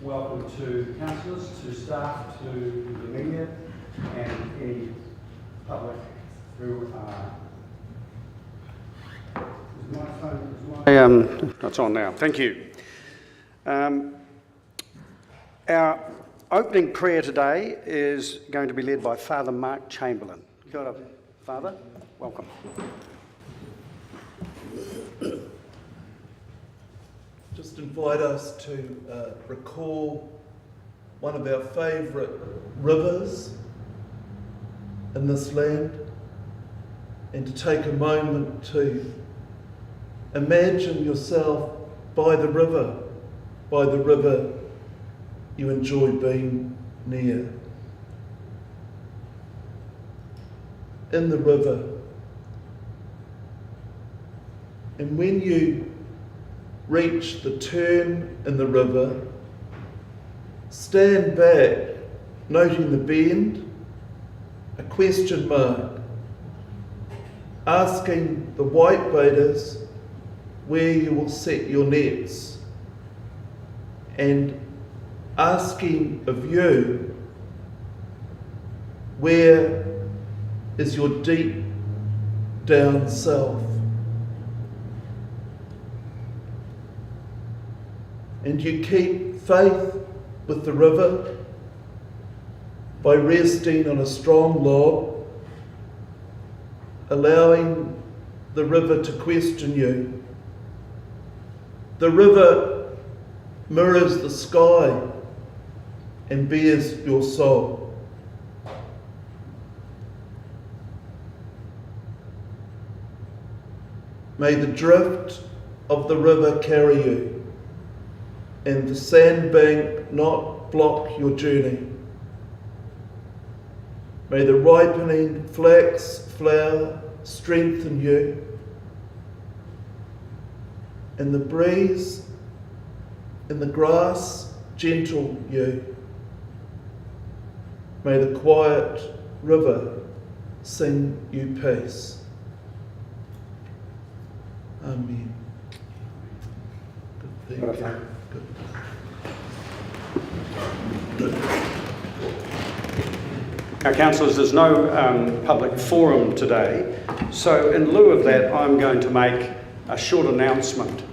welcome to councillors, to staff, to the media and any public who are... Is my phone... It's on now. Thank you. Our opening prayer today is going to be led by Father Mark Chamberlain. Kia ora, Father. Welcome. Just invite us to recall one of our favourite rivers in this land and to take a moment to imagine yourself by the river you enjoy being near. In the river. And when you reach the turn in the river, stand back, noting the bend, a question mark, asking the whitebaiters where you will set your nets, and asking of you, where is your deep down self? And you keep faith with the river by resting on a strong log, allowing the river to question you. The river mirrors the sky and bears your soul. May the drift of the river carry you, and the sandbank not block your journey. May the ripening flax flower strengthen you, and the breeze in the grass gentle you. May the quiet river sing you peace. Amen. Good, thank you. Now, councillors, there's no public forum today, so in lieu of that, I'm going to make a short announcement.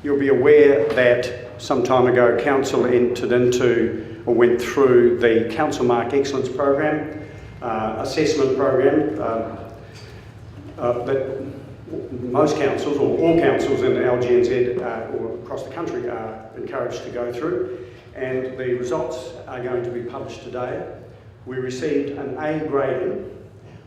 You'll be aware that some time ago, Council entered into or went through the Council Mark Excellence Program, assessment program that most councils, or all councils in LGNZ or across the country are encouraged to go through, and the results are going to be published today. We received an A grading,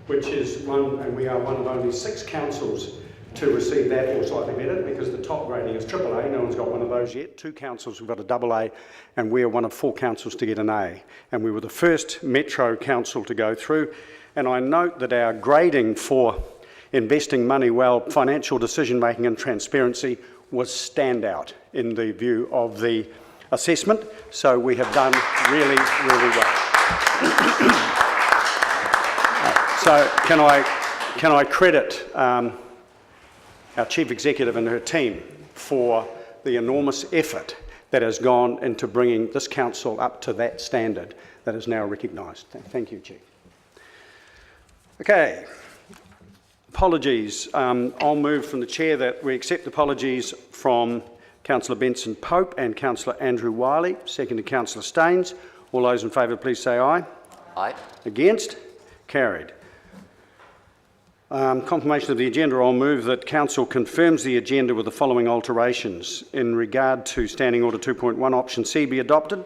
which is one, and we are one of only 6 councils to receive that, or slightly better, because the top grading is AAA. No one's got one of those yet. 2 councils have got a AA, and we're one of 4 councils to get an A. And we were the first Metro council to go through. And I note that our grading for investing money well, financial decision making and transparency was standout in the view of the assessment. So we have done really, really well. So can I credit our Chief Executive and her team for the enormous effort that has gone into bringing this council up to that standard that is now recognised. Thank you, Chief. Okay, apologies. I'll move from the chair that we accept apologies from Councillor Benson Pope and Councillor Andrew Wiley, second to Councillor Staines. All those in favour, please say aye. Aye. Against? Carried. Confirmation of the agenda. I'll move that Council confirms the agenda with the following alterations. In regard to Standing Order 2.1, Option C be adopted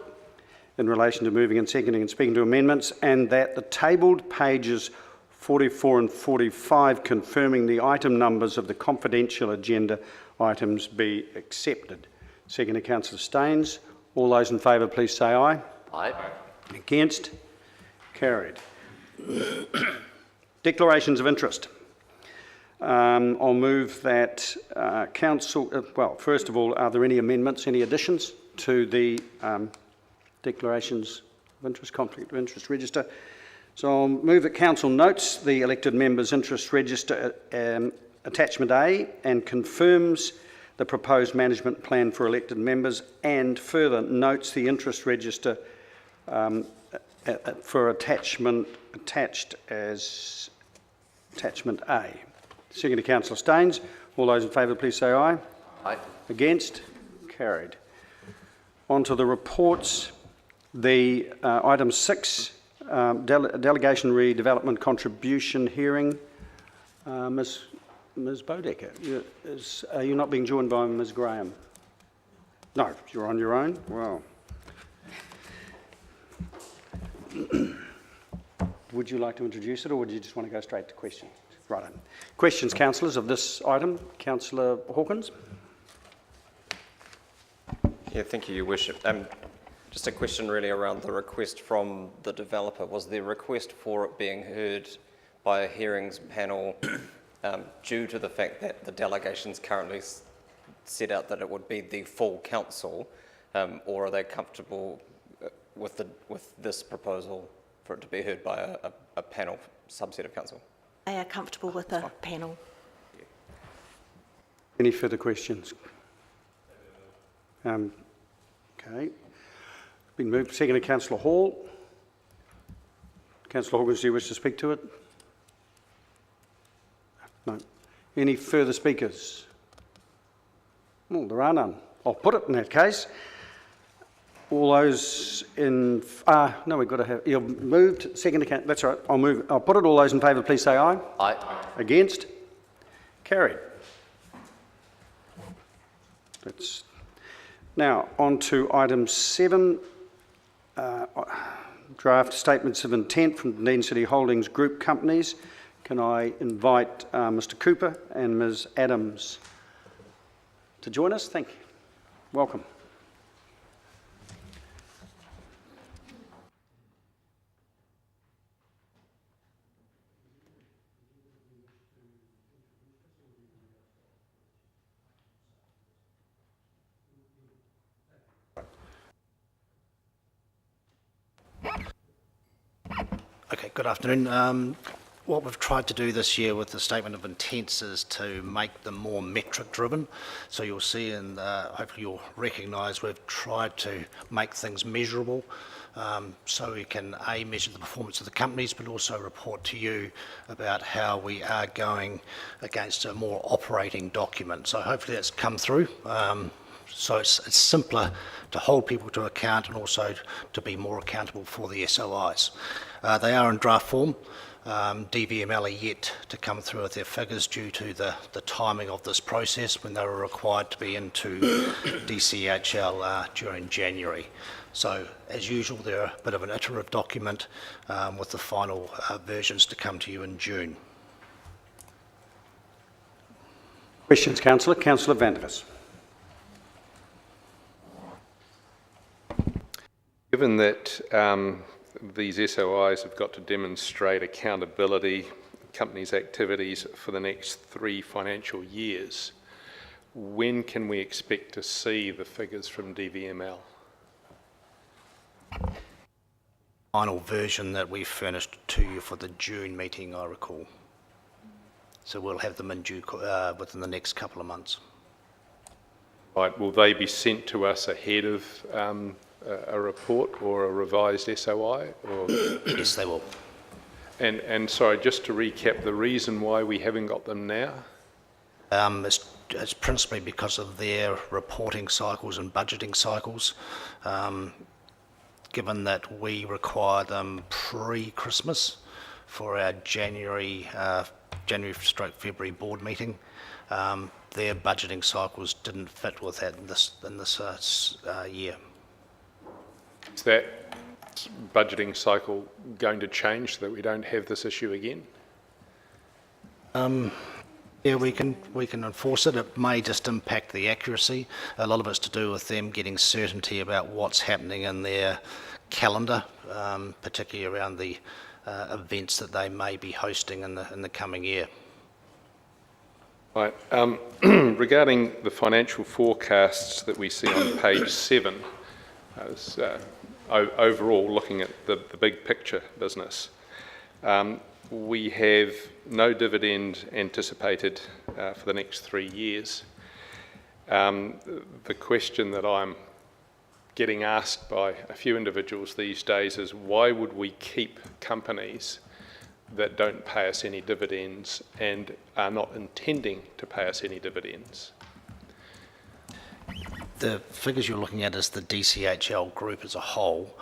in relation to moving and seconding and speaking to amendments, and that the tabled pages 44 and 45 confirming the item numbers of the confidential agenda items be accepted. Second to Councillor Staines. All those in favour, please say aye. Aye. Against? Carried. Declarations of interest. I'll move that Council, well, first of all, are there any amendments, any additions to the declarations of interest, conflict of interest register? So I'll move that Council notes the elected members' interest register attachment A and confirms the proposed management plan for elected members, and further notes the interest register for attached as attachment A. Second to Councillor Staines. All those in favour, please say aye. Aye. Against? Carried. On to the reports. The item 6, delegation redevelopment contribution hearing. Ms. Bodecker, are you not being joined by Ms. Graham? No, you're on your own. Wow. Would you like to introduce it, or would you just want to go straight to questions? Right. Questions, councillors, of this item. Councillor Hawkins. Yeah, thank you, Your Worship. Just a question really around the request from the developer. Was the request for it being heard by a hearings panel due to the fact that the delegations currently set out that it would be the full council, or are they comfortable with this proposal for it to be heard by a panel subset of council? They are comfortable with a panel. Any further questions? Okay. Been moved. Second to Councillor Hall. Councillor Hawkins, do you wish to speak to it? No. Any further speakers? Oh, there are none. I'll put it in that case. All those in... no, we've got to have... You've moved. Second to... That's all right. I'll move. I'll put it. All those in favour, please say aye. Aye. Against? Carried. That's... Now, on to item 7, draft statements of intent from Dunedin City Holdings Group companies. Can I invite Mr. Cooper and Ms. Adams to join us? Thank you. Welcome. Okay, good afternoon. What we've tried to do this year with the statement of intents is to make them more metric driven. So you'll see, and hopefully you'll recognise, we've tried to make things measurable, so we can measure the performance of the companies, but also report to you about how we are going against a more operating document. So hopefully that's come through. So it's simpler to hold people to account and also to be more accountable for the SOIs. They are in draft form. DVML are yet to come through with their figures due to the timing of this process when they were required to be into DCHL during January. So as usual, they're a bit of an iterative document with the final versions to come to you in June. Questions, Councillor? Councillor Vandevers. Given that these SOIs have got to demonstrate accountability, companies' activities for the next 3 financial years, when can we expect to see the figures from DVML? Final version that we furnished to you for the June meeting, I recall. So we'll have them in due within the next couple of months. Right, will they be sent to us ahead of a report or a revised SOI? Or? Yes, they will. And sorry, just to recap, the reason why we haven't got them now? It's principally because of their reporting cycles and budgeting cycles. Given that we require them pre-Christmas for our January/February board meeting, their budgeting cycles didn't fit with that in this year. Is that budgeting cycle going to change so that we don't have this issue again? Yeah, we can enforce it. It may just impact the accuracy. A lot of it's to do with them getting certainty about what's happening in their calendar, particularly around the events that they may be hosting in the coming year. Right. Regarding the financial forecasts that we see on page 7, overall looking at the big picture business, we have no dividend anticipated for the next 3 years. The question that I'm getting asked by a few individuals these days is, why would we keep companies that don't pay us any dividends and are not intending to pay us any dividends? The figures you're looking at is the DCHL group as a whole,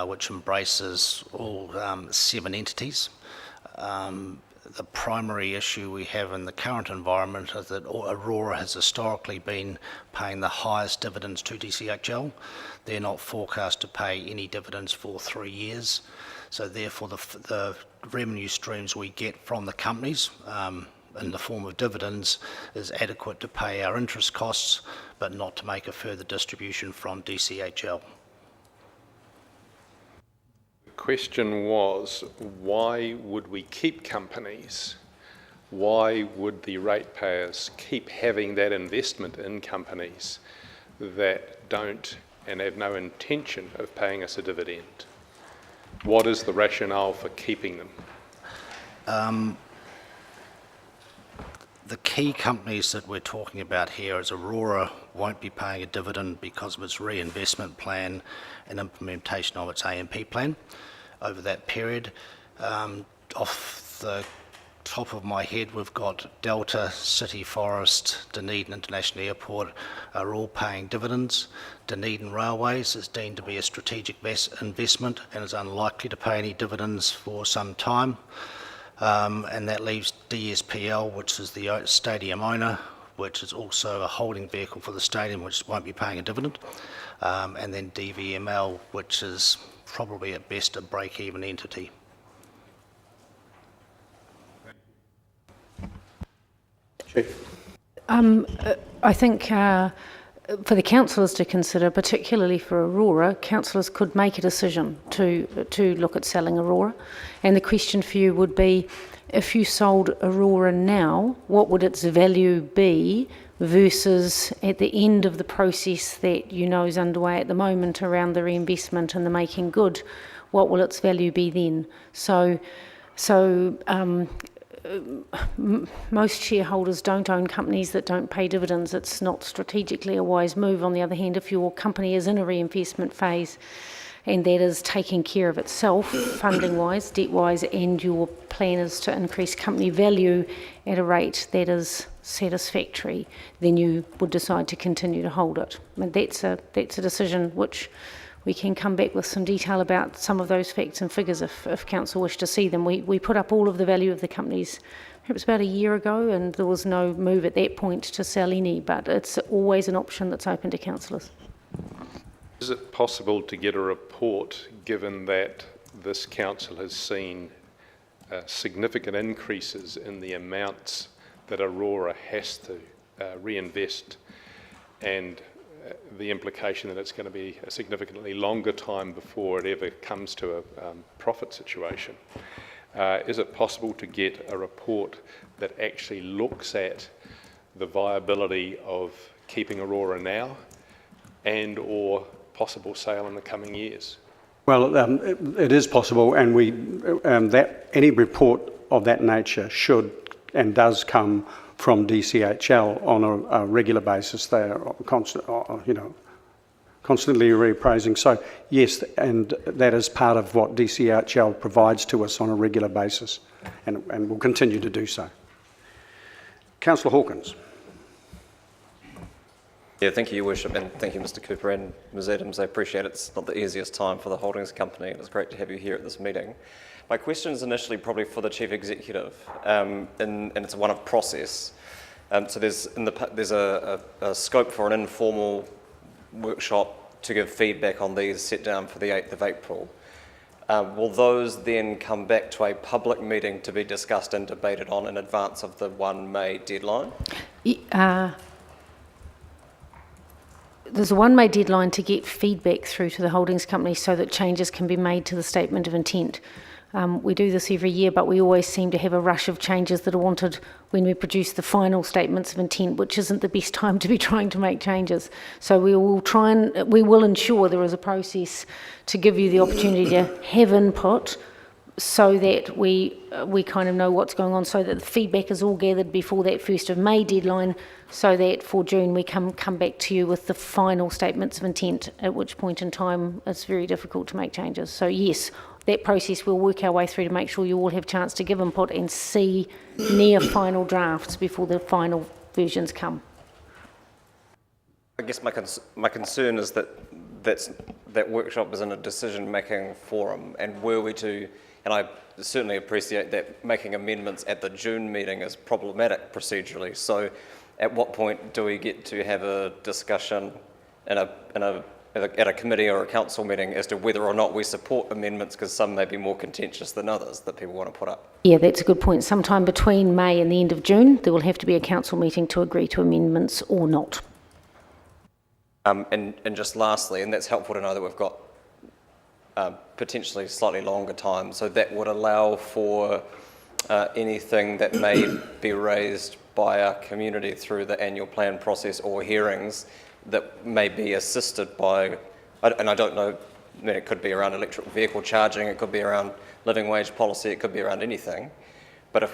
which embraces all 7 entities. The primary issue we have in the current environment is that Aurora has historically been paying the highest dividends to DCHL. They're not forecast to pay any dividends for 3 years. So therefore the revenue streams we get from the companies in the form of dividends is adequate to pay our interest costs, but not to make a further distribution from DCHL. The question was, why would we keep companies? Why would the ratepayers keep having that investment in companies that don't and have no intention of paying us a dividend? What is the rationale for keeping them? The key companies that we're talking about here is Aurora won't be paying a dividend because of its reinvestment plan and implementation of its AMP plan over that period. Off the top of my head, we've got Delta, City Forest, Dunedin International Airport are all paying dividends. Dunedin Railways is deemed to be a strategic investment and is unlikely to pay any dividends for some time. And that leaves DSPL, which is the stadium owner, which is also a holding vehicle for the stadium, which won't be paying a dividend. And then DVML, which is probably at best a break-even entity. I think for the councillors to consider, particularly for Aurora, councillors could make a decision to look at selling Aurora. And the question for you would be, if you sold Aurora now, what would its value be versus at the end of the process that you know is underway at the moment around the reinvestment and the making good, what will its value be then? So most shareholders don't own companies that don't pay dividends. It's not strategically a wise move. On the other hand, if your company is in a reinvestment phase and that is taking care of itself, funding-wise, debt-wise, and your plan is to increase company value at a rate that is satisfactory, then you would decide to continue to hold it. And that's a decision which we can come back with some detail about some of those facts and figures if council wish to see them. We put up all of the value of the companies perhaps about a year ago, and there was no move at that point to sell any, but it's always an option that's open to councillors. Is it possible to get a report, given that this council has seen significant increases in the amounts that Aurora has to reinvest, and the implication that it's going to be a significantly longer time before it ever comes to a profit situation? Is it possible to get a report that actually looks at the viability of keeping Aurora now and or possible sale in the coming years? Well, it is possible, and that any report of that nature should and does come from DCHL on a regular basis. They are constantly reappraising. So yes, and that is part of what DCHL provides to us on a regular basis, and will continue to do so. Councillor Hawkins. Yeah, thank you, Your Worship, and thank you, Mr. Cooper and Ms. Adams. I appreciate it's not the easiest time for the holdings company, and it's great to have you here at this meeting. My question is initially probably for the Chief Executive, and it's one of process. So there's a scope for an informal workshop to give feedback on these set down for the 8th of April. Will those then come back to a public meeting to be discussed and debated on in advance of the 1 May deadline? There's a 1 May deadline to get feedback through to the holdings company so that changes can be made to the statement of intent. We do this every year, but we always seem to have a rush of changes that are wanted when we produce the final statements of intent, which isn't the best time to be trying to make changes. So we will ensure there is a process to give you the opportunity to have input so that we kind of know what's going on, so that the feedback is all gathered before that 1st of May deadline, so that for June we come back to you with the final statements of intent, at which point in time it's very difficult to make changes. So yes, that process we'll work our way through to make sure you all have a chance to give input and see near final drafts before the final versions come. I guess my concern is that workshop is in a decision-making forum, and were we to, and I certainly appreciate that making amendments at the June meeting is problematic procedurally. So, at what point do we get to have a discussion at a committee or a council meeting as to whether or not we support amendments, because some may be more contentious than others that people want to put up? Yeah, that's a good point. Sometime between May and the end of June, there will have to be a council meeting to agree to amendments or not. And just lastly, and that's helpful to know that we've got potentially slightly longer time, so that would allow for anything that may be raised by our community through the annual plan process or hearings that may be assisted by, and I don't know, I mean, it could be around electric vehicle charging, it could be around living wage policy, it could be around anything, but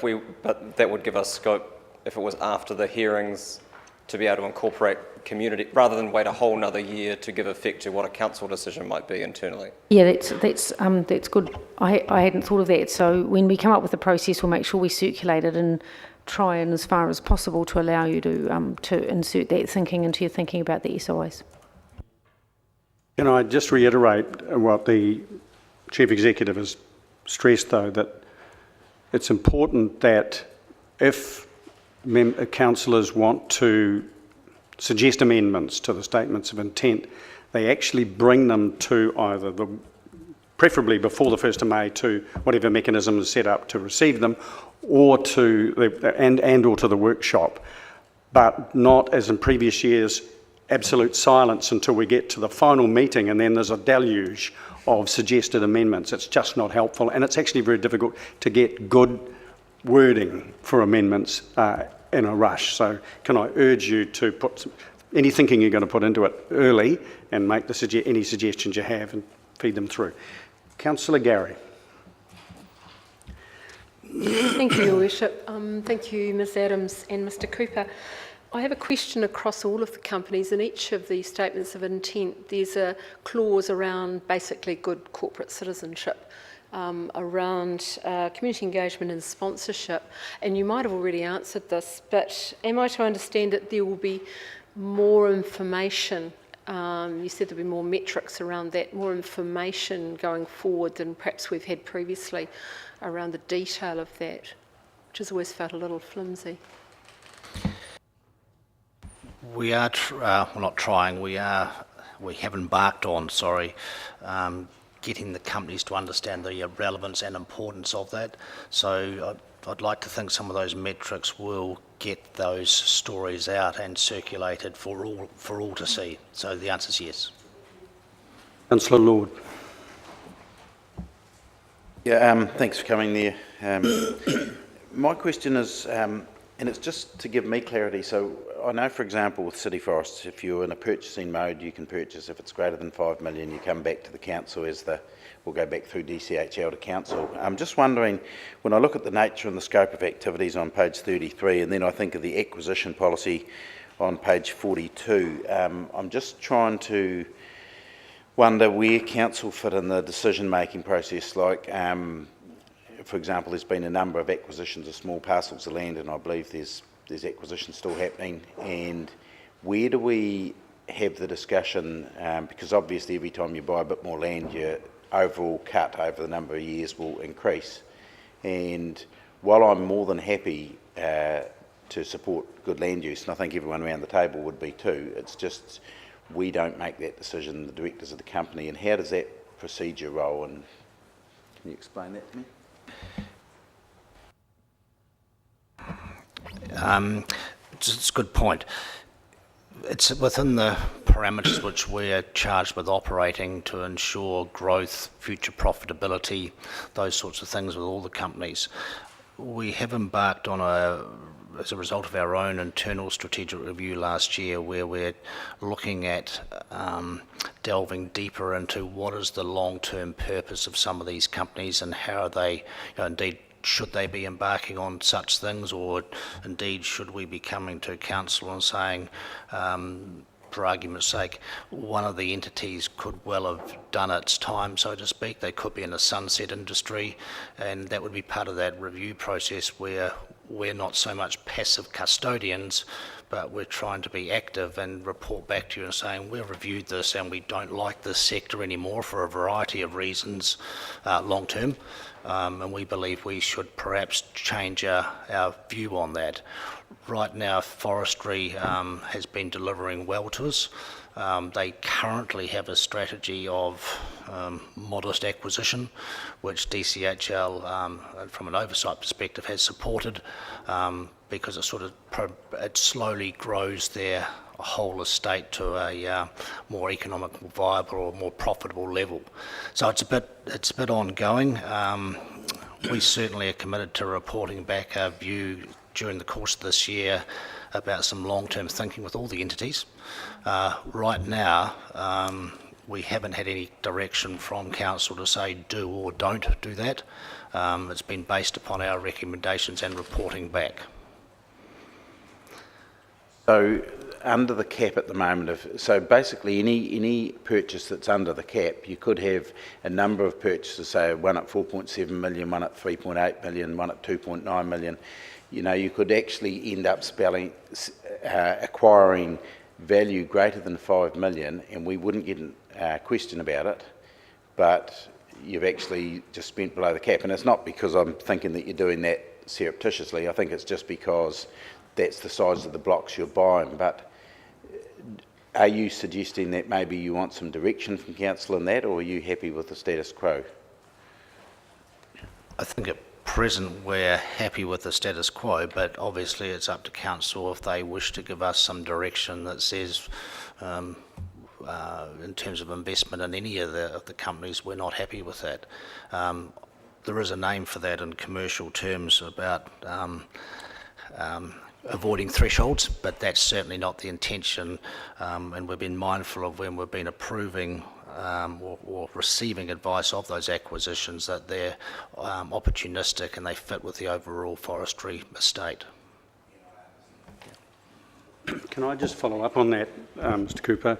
that would give us scope, if it was after the hearings, to be able to incorporate community, rather than wait a whole nother year to give effect to what a council decision might be internally. Yeah, that's good. I hadn't thought of that. So when we come up with the process, we'll make sure we circulate it and try and, as far as possible, to allow you to insert that thinking into your thinking about the SOIs. Can I just reiterate what the Chief Executive has stressed, though, that it's important that if councillors want to suggest amendments to the statements of intent, they actually bring them to either preferably before the 1st of May, to whatever mechanism is set up to receive them, or to the workshop, but not, as in previous years, absolute silence until we get to the final meeting and then there's a deluge of suggested amendments. It's just not helpful, and it's actually very difficult to get good wording for amendments in a rush. So can I urge you to put any thinking you're going to put into it early and make any suggestions you have and feed them through. Councillor Gary. Thank you, Your Worship. Thank you, Ms Adams and Mr Cooper. I have a question across all of the companies. In each of the statements of intent, there's a clause around basically good corporate citizenship, around community engagement and sponsorship. And you might have already answered this, but am I to understand that there will be more information? You said there'll be more metrics around that, more information going forward than perhaps we've had previously around the detail of that, which has always felt a little flimsy. We are, not trying, we have embarked on, getting the companies to understand the relevance and importance of that. So I'd like to think some of those metrics will get those stories out and circulated for all to see. So the answer is yes. Councillor Lord. Yeah, thanks for coming there. My question is, and it's just to give me clarity, so I know, for example, with City Forests, if you're in a purchasing mode, you can purchase. If it's greater than 5 million, you come back to the council we'll go back through DCHL to council. I'm just wondering, when I look at the nature and the scope of activities on page 33, and then I think of the acquisition policy on page 42, I'm just trying to wonder where council fit in the decision-making process. Like, for example, there's been a number of acquisitions of small parcels of land, and I believe there's acquisitions still happening. And where do we have the discussion? Because obviously every time you buy a bit more land, your overall cut over the number of years will increase. And while I'm more than happy to support good land use, and I think everyone around the table would be too, it's just we don't make that decision, the directors of the company. And how does that procedure roll? And can you explain that to me? It's a good point. It's within the parameters which we're charged with operating to ensure growth, future profitability, those sorts of things with all the companies. We have embarked on a as a result of our own internal strategic review last year, where we're looking at delving deeper into what is the long-term purpose of some of these companies and how are they, indeed, should they be embarking on such things, or indeed should we be coming to council and saying, for argument's sake, one of the entities could well have done its time, so to speak. They could be in a sunset industry, and that would be part of that review process where we're not so much passive custodians, but we're trying to be active and report back to you and saying, we've reviewed this and we don't like this sector anymore for a variety of reasons long term, and we believe we should perhaps change our view on that. Right now, forestry has been delivering well to us. They currently have a strategy of modest acquisition, which DCHL, from an oversight perspective, has supported because it slowly grows their whole estate to a more economically viable or more profitable level. So it's a bit ongoing. We certainly are committed to reporting back our view during the course of this year about some long-term thinking with all the entities. Right now, we haven't had any direction from council to say do or don't do that. It's been based upon our recommendations and reporting back. So under the cap at the moment, so basically any purchase that's under the cap, you could have a number of purchases, say one at 4.7 million, one at 3.8 million, one at 2.9 million. You could actually end up acquiring value greater than 5 million, and we wouldn't get a question about it, but you've actually just spent below the cap. And it's not because I'm thinking that you're doing that surreptitiously. I think it's just because that's the size of the blocks you're buying. But are you suggesting that maybe you want some direction from council in that, or are you happy with the status quo? I think at present we're happy with the status quo, but obviously it's up to council if they wish to give us some direction that says in terms of investment in any of the companies, we're not happy with that. There is a name for that in commercial terms about avoiding thresholds, but that's certainly not the intention, and we've been mindful of when we've been approving or receiving advice of those acquisitions that they're opportunistic and they fit with the overall forestry estate. Can I just follow up on that, Mr. Cooper,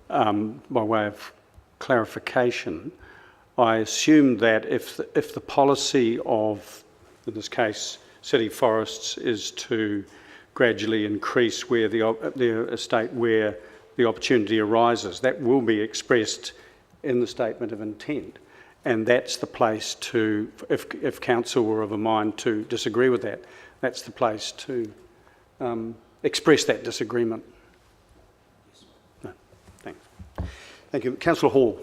by way of clarification? I assume that if the policy of, in this case, City Forests, is to gradually increase where the estate where the opportunity arises, that will be expressed in the statement of intent, and that's the place to, if council were of a mind to disagree with that, that's the place to express that disagreement. No, thanks. Thank you. Councillor Hall.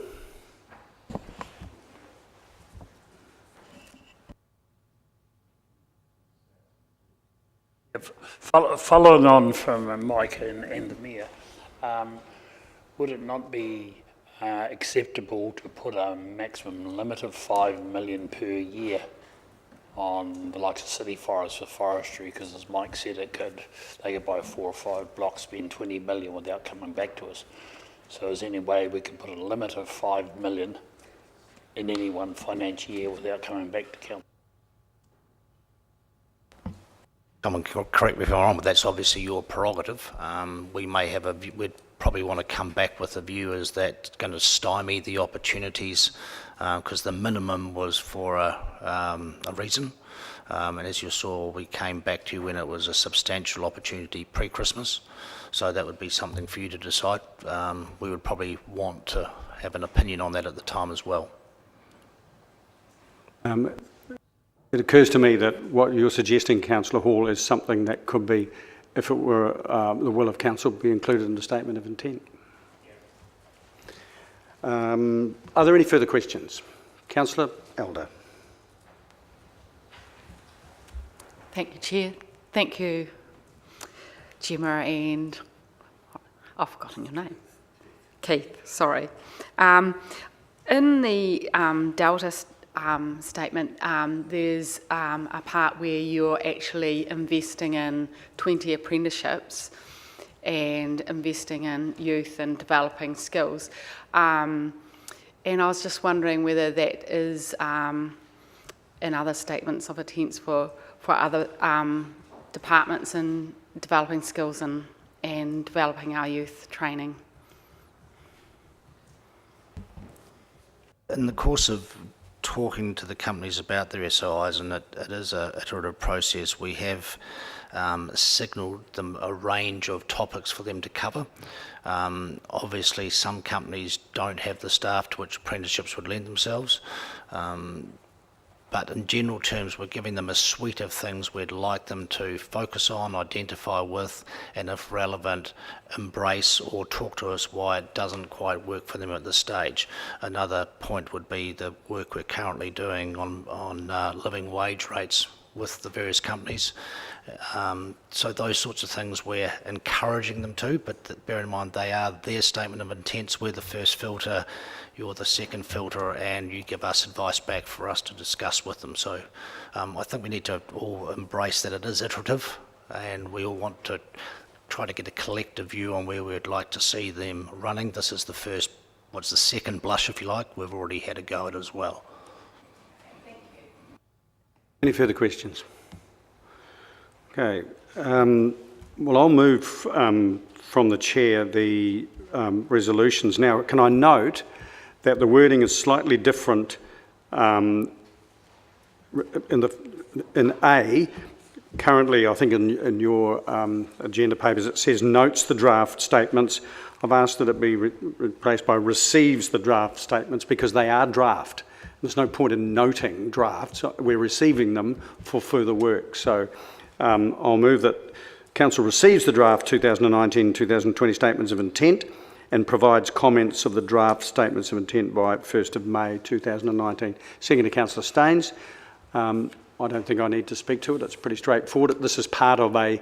Following on from Mike and the Mayor, would it not be acceptable to put a maximum limit of 5 million per year on the likes of City Forests for forestry? Because as Mike said, they could buy 4 or 5 blocks, spend 20 million without coming back to us. So is there any way we can put a limit of 5 million in any one financial year without coming back to council? Someone correct me if I'm wrong, but that's obviously your prerogative. We may have we'd probably want to come back with a view is that going to stymie the opportunities, because the minimum was for a reason. And as you saw, we came back to you when it was a substantial opportunity pre-Christmas. So that would be something for you to decide. We would probably want to have an opinion on that at the time as well. It occurs to me that what you're suggesting, Councillor Hall, is something that could be, if it were the will of council, be included in the statement of intent. Are there any further questions? Councillor Elder. Thank you, Chair. Thank you, Gemma, and I've forgotten your name. Keith, sorry. In the Delta statement, there's a part where you're actually investing in 20 apprenticeships and investing in youth and developing skills. And I was just wondering whether that is in other statements of intents for other departments in developing skills and developing our youth training. In the course of talking to the companies about their SOIs, and it is an iterative process, we have signalled them a range of topics for them to cover. Obviously, some companies don't have the staff to which apprenticeships would lend themselves. But in general terms, we're giving them a suite of things we'd like them to focus on, identify with, and if relevant, embrace or talk to us why it doesn't quite work for them at this stage. Another point would be the work we're currently doing on living wage rates with the various companies. So those sorts of things we're encouraging them to, but bear in mind they are their statement of intents. We're the first filter, you're the second filter, and you give us advice back for us to discuss with them. So I think we need to all embrace that it is iterative, and we all want to try to get a collective view on where we'd like to see them running. This is the first, what's the second blush, if you like. We've already had a go at it as well. Any further questions? Okay. Well, I'll move from the chair the resolutions. Now, can I note that the wording is slightly different in A. Currently, I think in your agenda papers, it says notes the draft statements. I've asked that it be replaced by receives the draft statements because they are draft. There's no point in noting drafts. We're receiving them for further work. So I'll move that Council receives the draft 2019-2020 Statements of Intent and provides comments of the draft Statements of Intent by 1st of May 2019. Second to Councillor Staines. I don't think I need to speak to it. It's pretty straightforward. This is part of a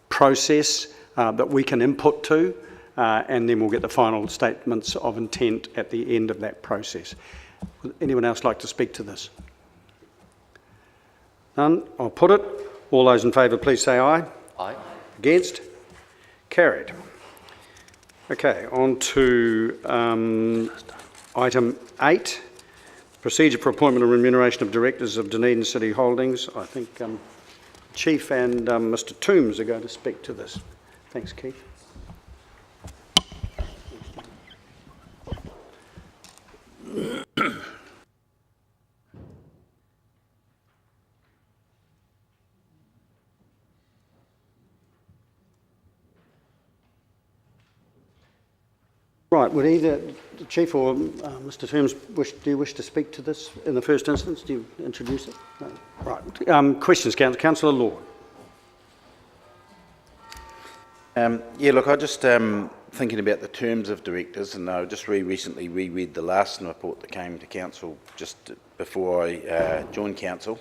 process that we can input to, and then we'll get the final Statements of Intent at the end of that process. Would anyone else like to speak to this? None? I'll put it. All those in favour, please say aye. Aye. Against? Carried. Okay, on to item 8, procedure for appointment and remuneration of directors of Dunedin City Holdings. I think Chief and Mr Toombs are going to speak to this. Thanks, Keith. Right, would either the Chief or Mr Toombs do you wish to speak to this in the first instance? Do you introduce it? No. Right. Questions, Councillor Lord. Yeah, look, I just thinking about the terms of directors, and I just recently reread the last report that came to Council just before I joined Council,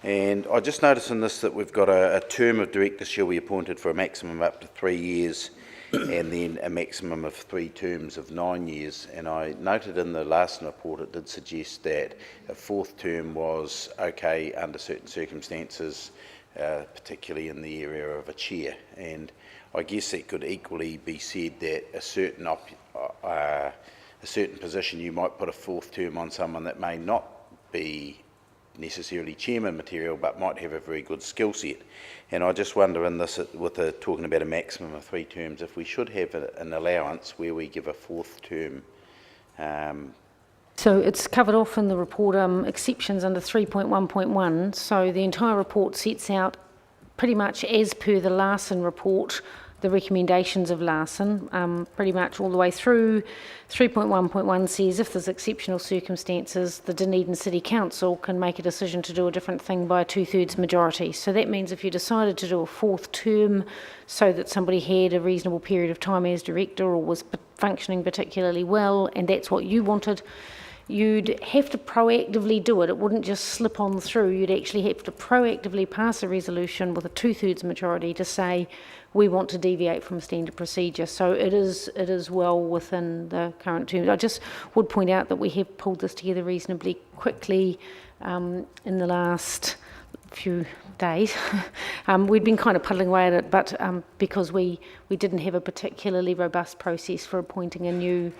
and I just noticed in this that we've got a term of directors shall be appointed for a maximum of up to 3 years, and then a maximum of 3 terms of 9 years. And I noted in the last report it did suggest that a 4th term was okay under certain circumstances, particularly in the area of a chair. And I guess it could equally be said that a certain position you might put a 4th term on someone that may not be necessarily chairman material but might have a very good skill set. And I just wonder in this, with talking about a maximum of 3 terms, if we should have an allowance where we give a 4th term. So it's covered off in the report, exceptions under 3.1.1. So the entire report sets out pretty much as per the Larson report, the recommendations of Larson, pretty much all the way through. 3.1.1 says if there's exceptional circumstances, the Dunedin City Council can make a decision to do a different thing by a 2/3 majority. So that means if you decided to do a 4th term so that somebody had a reasonable period of time as director or was functioning particularly well, and that's what you wanted, you'd have to proactively do it. It wouldn't just slip on through. You'd actually have to proactively pass a resolution with a 2/3 majority to say we want to deviate from standard procedure. So it is well within the current terms. I just would point out that we have pulled this together reasonably quickly in the last few days. We'd been kind of puddling away at it, but because we didn't have a particularly robust process for appointing a new,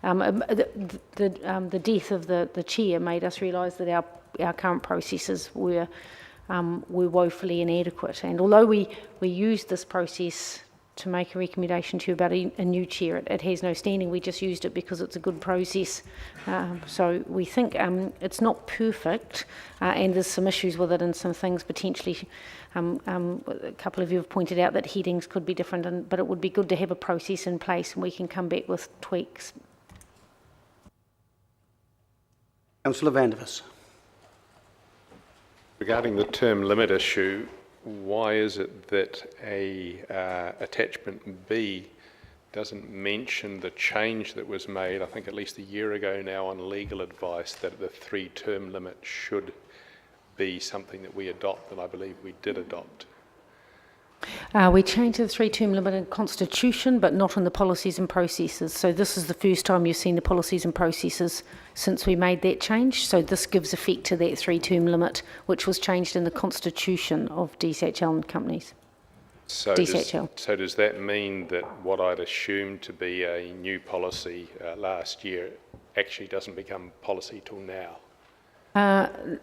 the death of the chair made us realise that our current processes were woefully inadequate. And although we used this process to make a recommendation to you about a new chair, it has no standing. We just used it because it's a good process. So we think it's not perfect, and there's some issues with it and some things potentially. A couple of you have pointed out that headings could be different, but it would be good to have a process in place, and we can come back with tweaks. Councillor Vandervis. Regarding the term limit issue, why is it that attachment B doesn't mention the change that was made, I think at least a year ago now, on legal advice that the 3-term limit should be something that we adopt, and I believe we did adopt? We changed the 3-term limit in Constitution, but not in the policies and processes. So this is the first time you've seen the policies and processes since we made that change. So this gives effect to that 3-term limit, which was changed in the Constitution of DSHL and companies. So does that mean that what I'd assumed to be a new policy last year actually doesn't become policy till now?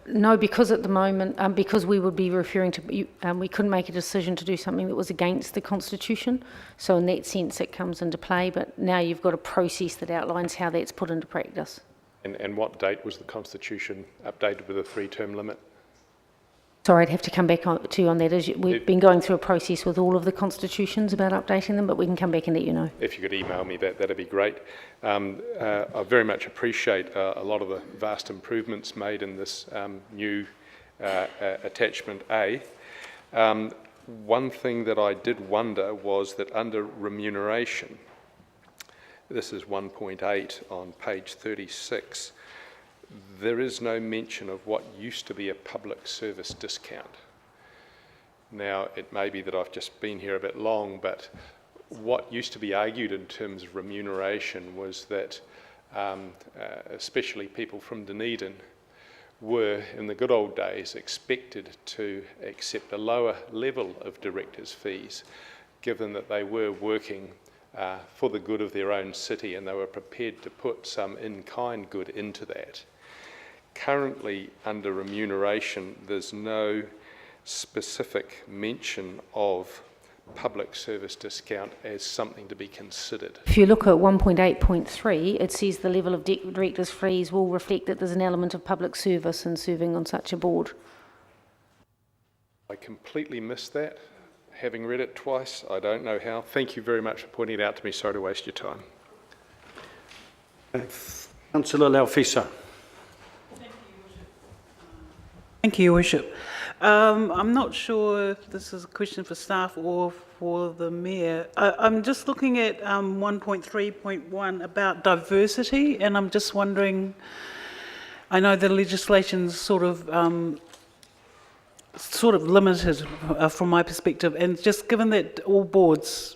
No, because at the moment, because we would be referring to, we couldn't make a decision to do something that was against the Constitution. So in that sense, it comes into play. But now you've got a process that outlines how that's put into practice. And what date was the Constitution updated with a 3-term limit? Sorry, I'd have to come back to you on that. We've been going through a process with all of the constitutions about updating them, but we can come back and let you know. If you could email me that, that'd be great. I very much appreciate a lot of the vast improvements made in this new attachment A. One thing that I did wonder was that under remuneration, this is 1.8 on page 36, there is no mention of what used to be a public service discount. Now, it may be that I've just been here a bit long, but what used to be argued in terms of remuneration was that especially people from Dunedin were, in the good old days, expected to accept a lower level of directors' fees, given that they were working for the good of their own city and they were prepared to put some in-kind good into that. Currently, under remuneration, there's no specific mention of public service discount as something to be considered. If you look at 1.8.3, it says the level of directors' fees will reflect that there's an element of public service in serving on such a board. I completely missed that. Having read it twice, I don't know how. Thank you very much for pointing it out to me. Sorry to waste your time. Councillor Laufisa. Thank you, Your Worship. I'm not sure if this is a question for staff or for the Mayor. I'm just looking at 1.3.1 about diversity, and I'm just wondering, I know the legislation's sort of limited from my perspective, and just given that all boards,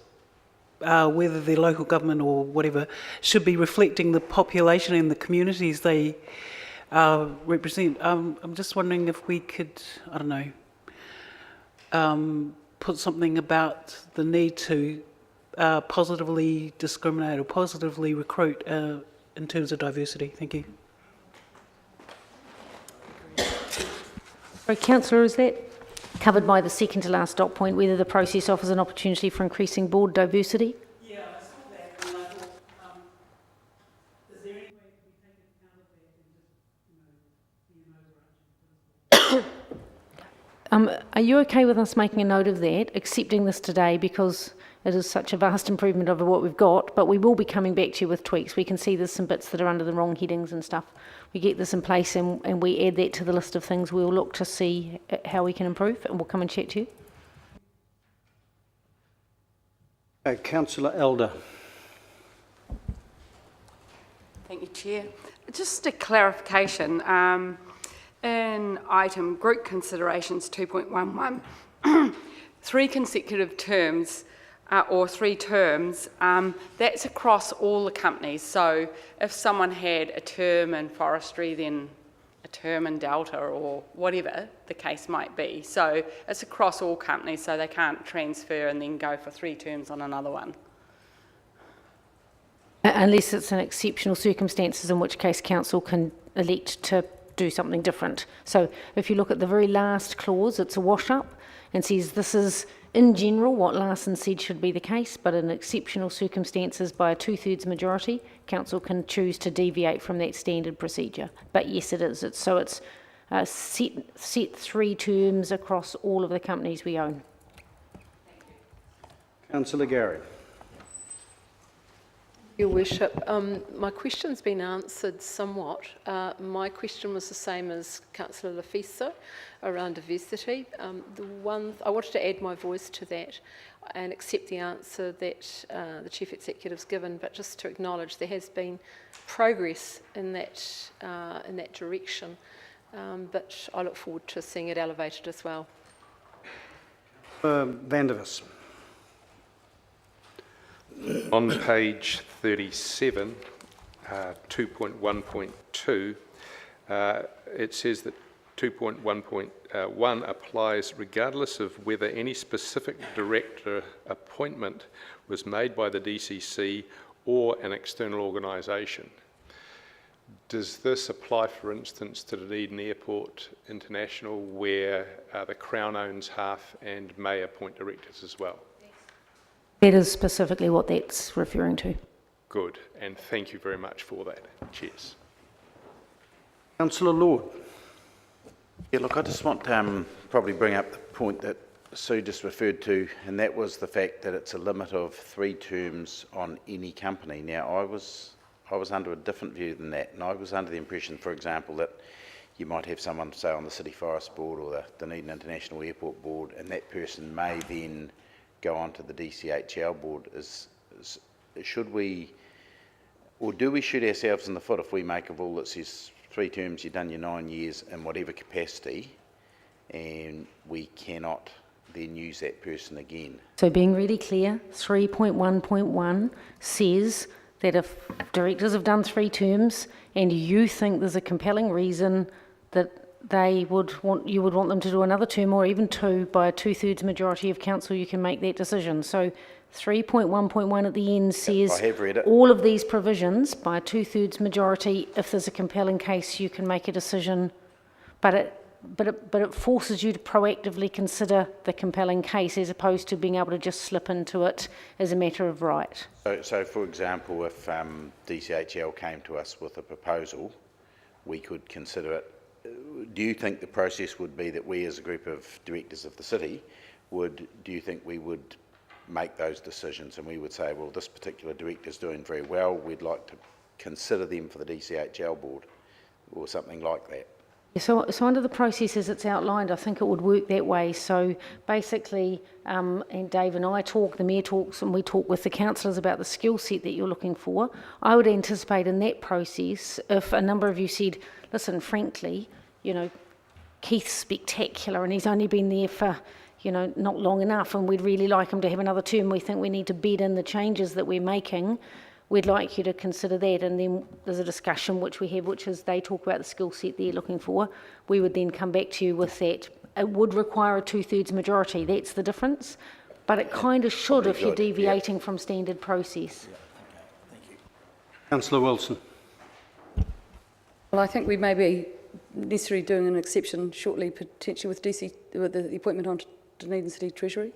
whether they're local government or whatever, should be reflecting the population and the communities they represent. I'm just wondering if we could, I don't know, put something about the need to positively discriminate or positively recruit in terms of diversity. Thank you. Sorry, Councillor, is that covered by the second to last dot point, whether the process offers an opportunity for increasing board diversity? Yeah, I saw that, and I thought, is there any way we take account of that and just, be an overarching? Are you okay with us making a note of that, accepting this today, because it is such a vast improvement over what we've got, but we will be coming back to you with tweaks. We can see there's some bits that are under the wrong headings and stuff. We get this in place and we add that to the list of things. We'll look to see how we can improve, and we'll come and chat to you. Councillor Elder. Thank you, Chair. Just a clarification, in item group considerations 2.11, 3 consecutive terms or 3 terms, that's across all the companies. So if someone had a term in forestry, then a term in Delta or whatever the case might be. So it's across all companies, so they can't transfer and then go for 3 terms on another one. Unless it's an exceptional circumstances, in which case council can elect to do something different. So if you look at the very last clause, it's a wash-up and says this is in general what Larson said should be the case, but in exceptional circumstances by a 2/3 majority, council can choose to deviate from that standard procedure. But yes, it is. It's set 3 terms across all of the companies we own. Councillor Gary. Your Worship, my question's been answered somewhat. My question was the same as Councillor Lafiso around diversity. I wanted to add my voice to that and accept the answer that the Chief Executive's given, but just to acknowledge there has been progress in that direction, but I look forward to seeing it elevated as well. Van der Vis. On page 37, 2.1.2, it says that 2.1.1 applies regardless of whether any specific director appointment was made by the DCC or an external organisation. Does this apply, for instance, to Dunedin Airport International, where the Crown owns half and may appoint directors as well? That is specifically what that's referring to. Good, and thank you very much for that. Cheers. Councillor Lord. Yeah, look, I just want to probably bring up the point that Sue just referred to, and that was the fact that it's a limit of 3 terms on any company. Now, I was under a different view than that, and I was under the impression, for example, that you might have someone, say, on the City Forest Board or the Dunedin International Airport Board, and that person may then go on to the DCHL board. Should we, or do we shoot ourselves in the foot if we make a rule that says 3 terms, you've done your 9 years in whatever capacity, and we cannot then use that person again? So being really clear, 3.1.1 says that if directors have done 3 terms and you think there's a compelling reason that you would want them to do another term or even 2 by a 2/3 majority of council, you can make that decision. So 3.1.1 at the end says I have read it. All of these provisions by a 2/3 majority, if there's a compelling case, you can make a decision, but it forces you to proactively consider the compelling case as opposed to being able to just slip into it as a matter of right. So for example, if DCHL came to us with a proposal, we could consider it. Do you think the process would be that we as a group of directors of the city do you think we would make those decisions and we would say, well, this particular director's doing very well, we'd like to consider them for the DCHL board or something like that? So under the process as it's outlined, I think it would work that way. So basically, and Dave and I talk, the Mayor talks, and we talk with the councillors about the skill set that you're looking for. I would anticipate in that process, if a number of you said, listen, frankly, Keith's spectacular and he's only been there for, not long enough, and we'd really like him to have another term. We think we need to bed in the changes that we're making. We'd like you to consider that, and then there's a discussion which we have, which is they talk about the skill set they're looking for. We would then come back to you with that. It would require a 2/3 majority. That's the difference, but it kind of should if you're deviating from standard process. Thank you. Councillor Wilson. Well, I think we may be necessarily doing an exception shortly, potentially with the appointment on Dunedin City Treasury.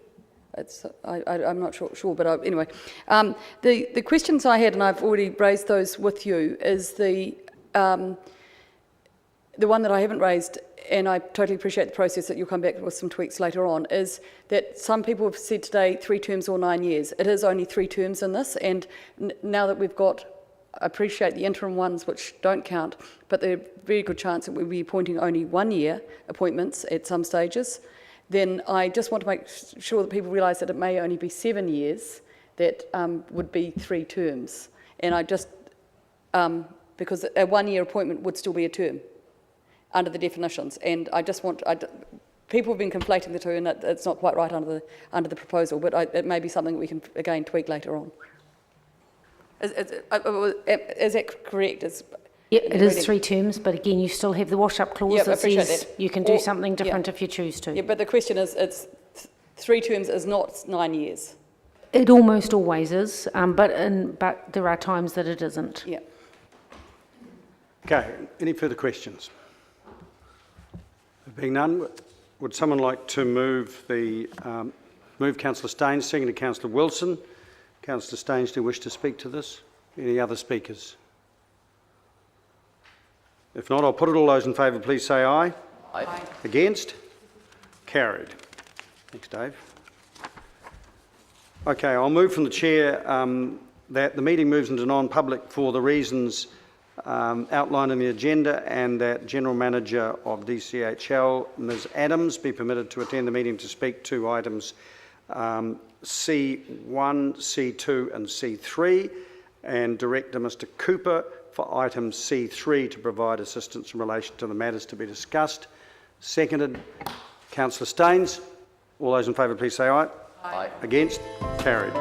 I'm not sure, but anyway. The questions I had, and I've already raised those with you, is the one that I haven't raised, and I totally appreciate the process that you'll come back with some tweaks later on, is that some people have said today 3 terms or 9 years. It is only 3 terms in this, and now that we've got, I appreciate the interim ones which don't count, but there's a very good chance that we'll be appointing only 1-year appointments at some stages. Then I just want to make sure that people realise that it may only be 7 years that would be 3 terms. And I just, because a one-year appointment would still be a term under the definitions. And I just want, people have been conflating the two, and it's not quite right under the proposal, but it may be something that we can, again, tweak later on. Is that correct? Yeah, it is 3 terms, but again, you still have the wash-up clause Yep, I that appreciate says that. you can do Or- something different yeah. if you choose to. Yeah, but the question is, 3 terms is not 9 years. It almost always is, but there are times that it isn't. Yeah. Okay, any further questions? There being none, would someone like to move Councillor Staines, seconded Councillor Wilson? Councillor Staines, do you wish to speak to this? Any other speakers? If not, I'll put it. All those in favour, please say aye. Aye. Against? Carried. Thanks, Dave. Okay, I'll move from the chair that the meeting moves into non-public for the reasons outlined in the agenda, and that General Manager of DCHL, Ms Adams, be permitted to attend the meeting to speak to items C1, C2 and C3, and Director Mr Cooper for item C3 to provide assistance in relation to the matters to be discussed. Seconded, Councillor Staines. All those in favour, please say aye. Aye. Against? Carried.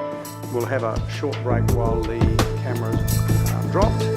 We'll have a short break while the cameras are dropped.